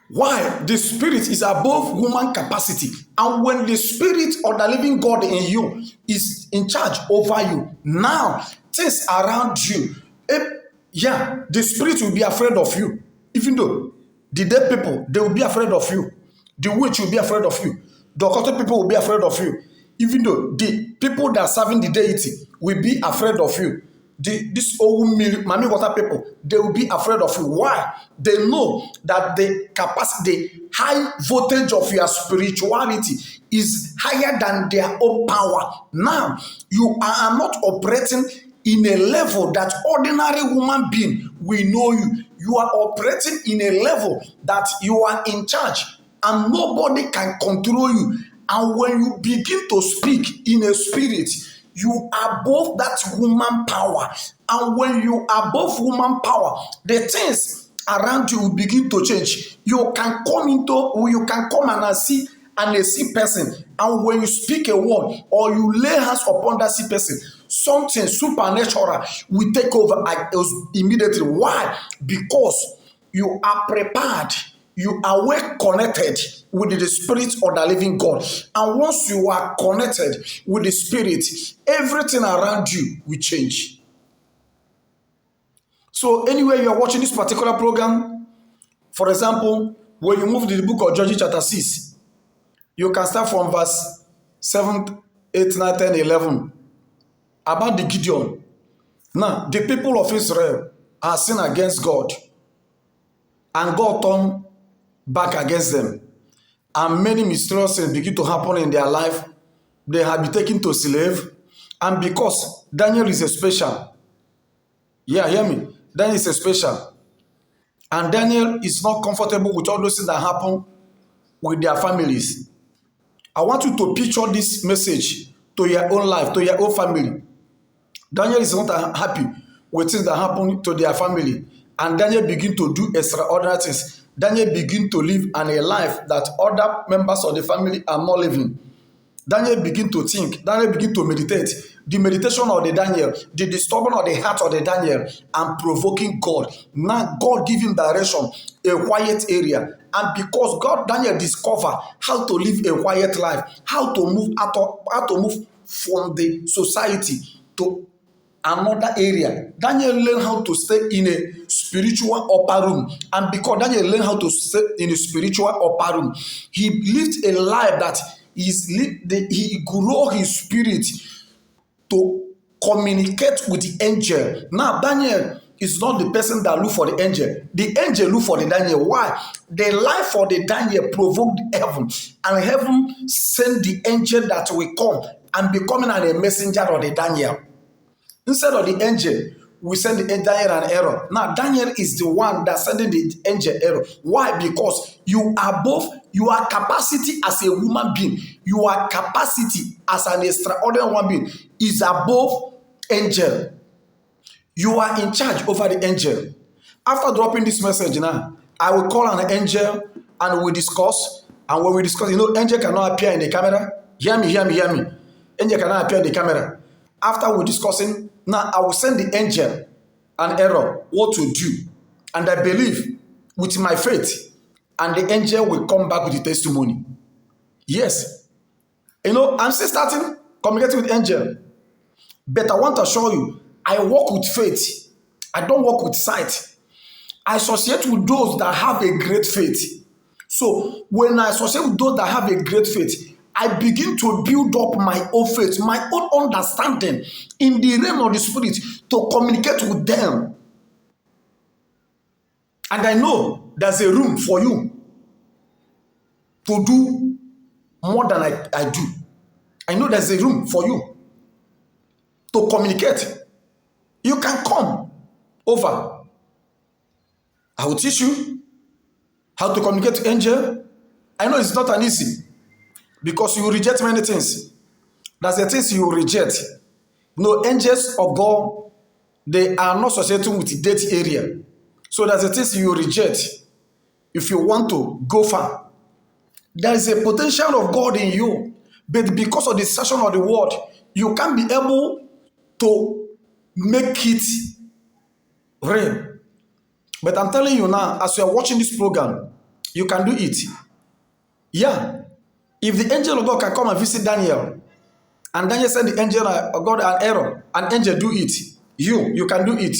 Why? The spirit is above human capacity. And when the spirit of the living God in you is in charge over you, now things around you, the spirit will be afraid of you. Even though the dead people, they will be afraid of you. The witch will be afraid of you. The occult people will be afraid of you. Even though the people that are serving the deity will be afraid of you. This old Mami Water people, they will be afraid of you. Why? They know that the capacity, the high voltage of your spirituality is higher than their own power. Now, you are not operating in a level that ordinary human being will know you. You are operating in a level that you are in charge and nobody can control you. And when you begin to speak in a spirit, you are above that human power. And when you are above human power, the things around you will begin to change. You can come and see a sick person, and when you speak a word or you lay hands upon that sick person, something supernatural will take over immediately. Why? Because you are prepared. You are well connected with the spirit of the living God. And once you are connected with the spirit, everything around you will change. So anywhere you are watching this particular program, for example, when you move to the book of Judges chapter 6, you can start from verse 7, 8, 9, 10, 11 about the Gideon. Now, the people of Israel are sinned against God, and God turned back against them. And many mysterious things begin to happen in their life. They have been taken to slave. And because Daniel is a special, hear me, Daniel is a special. And Daniel is not comfortable with all those things that happen with their families. I want you to picture this message to your own life, to your own family. Daniel is not happy with things that happen to their family. And Daniel begin to do extraordinary things. Daniel begin to live a life that other members of the family are not living. Daniel begin to think. Daniel begin to meditate. The meditation of the Daniel, the disturbing of the heart of the Daniel, and provoking God. Now God give him direction, a quiet area. And because Daniel discover how to live a quiet life, how to move from the society to another area. Daniel learned how to stay in a spiritual upper room. And because Daniel learned how to stay in a spiritual upper room, he lived a life that he grew his spirit to communicate with the angel. Now, Daniel is not the person that look for the angel. The angel look for the Daniel. Why? The life for the Daniel provoked heaven. And heaven sent the angel that will come and becoming a messenger of the Daniel. Instead of the angel, we send the Daniel an error. Now, Daniel is the one that's sending the angel error. Why? Because you are both, your capacity as a human being, your capacity as an extraordinary human being is above angel. You are in charge over the angel. After dropping this message now, I will call an angel and we'll discuss. And when we discuss, angel cannot appear in the camera. Hear me. Angel cannot appear in the camera. After we're discussing, now I will send the angel an error, what to do. And I believe with my faith, and the angel will come back with the testimony. Yes. I'm still starting communicating with angel. But I want to assure you, I work with faith. I don't work with sight. I associate with those that have a great faith. So when I associate with those that have a great faith, I begin to build up my own faith, my own understanding in the realm of the spirit to communicate with them. And I know there's a room for you to do more than I do. I know there's a room for you to communicate. You can come over. I will teach you how to communicate to angel. I know it's not an easy, because you reject many things. That's the things you reject. Angels of God, they are not associated with the dirty area. So that's the things you reject. If you want to go far, there is a potential of God in you. But because of the session of the word, you can't be able to make it real. But I'm telling you now, as you are watching this program, You can do it. Yeah. If the angel of God can come and visit Daniel, and Daniel send the angel of God an error, an angel do it. You can do it.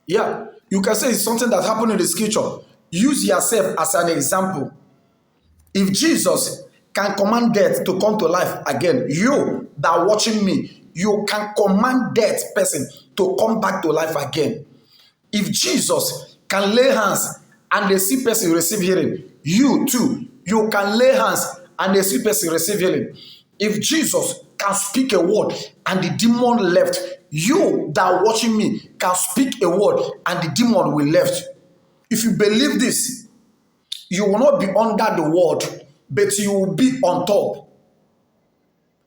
Yeah. You can say it's something that happened in the scripture. Use yourself as an example. If Jesus can command death to come to life again, you that are watching me, you can command death person to come back to life again. If Jesus can lay hands and the sick person receive healing, you too, you can lay hands and the sick person receive healing. If Jesus can speak a word and the demon left, you that are watching me can speak a word and the demon will left. If you believe this, you will not be under the world, but you will be on top.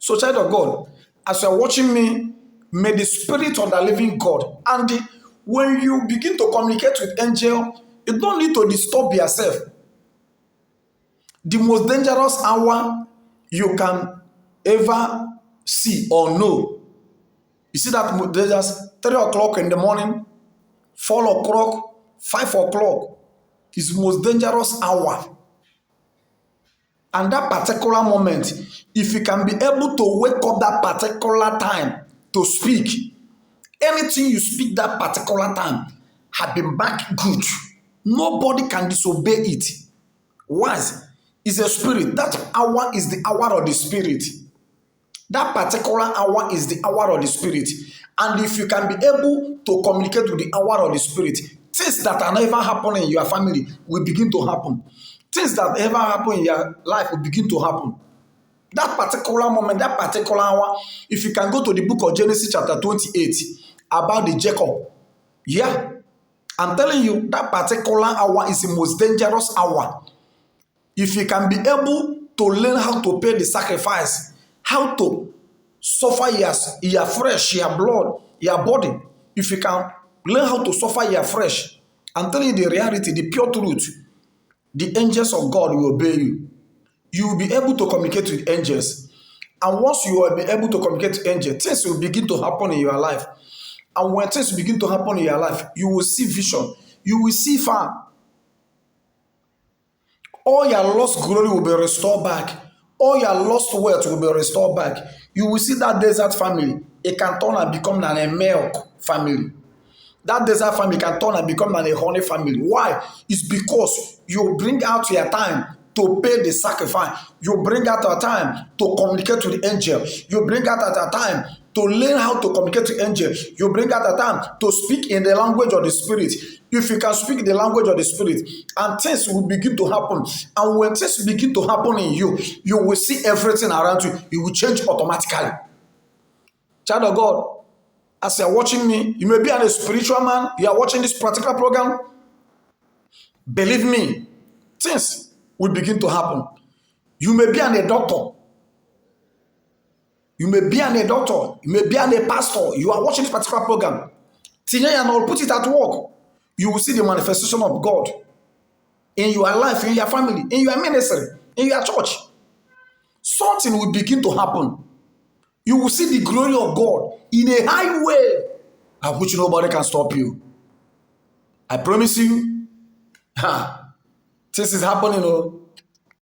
So, child of God, as you are watching me, may the Spirit of the living God, and when you begin to communicate with angel, you don't need to disturb yourself. The most dangerous hour you can ever see or know. You see that there's 3 o'clock in the morning, 4 o'clock, 5 o'clock is the most dangerous hour. And that particular moment, if you can be able to wake up that particular time to speak, anything you speak that particular time have been back good. Nobody can disobey it. Why? It's a spirit. That hour is the hour of the spirit. That particular hour is the hour of the spirit. And if you can be able to communicate with the hour of the spirit, things that are never happening in your family will begin to happen. Things that ever happen in your life will begin to happen. That particular moment, that particular hour, if you can go to the book of Genesis chapter 28 about the Jacob. Yeah, I'm telling you, that particular hour is the most dangerous hour. If you can be able to learn how to pay the sacrifice, how to suffer your flesh, your blood, your body, if you can learn how to suffer your flesh, I'm telling you the reality, the pure truth, the angels of God will obey you. You will be able to communicate with angels. And once you will be able to communicate with angels, things will begin to happen in your life. And when things begin to happen in your life, you will see vision. You will see far. All your lost glory will be restored back. All your lost wealth will be restored back. You will see that desert family. It can turn and become an Emelch family. That desert family can turn and become an honey family. Why? It's because you bring out your time to pay the sacrifice. You bring out your time to communicate with the angel. You bring out your time to learn how to communicate with angel. You bring out your time to speak in the language of the spirit. If you can speak the language of the spirit, and things will begin to happen. And when things begin to happen in you, you will see everything around you. It will change automatically. Child of God, as you are watching me, you may be a spiritual man, you are watching this particular program. Believe me, things will begin to happen. You may be a doctor. You may be a doctor. You may be a pastor. You are watching this particular program. Today, and I'll put it at work. You will see the manifestation of God in your life, in your family, in your ministry, in your church. Something will begin to happen. You will see the glory of God in a high way, at which nobody can stop you. I promise you, this is happening.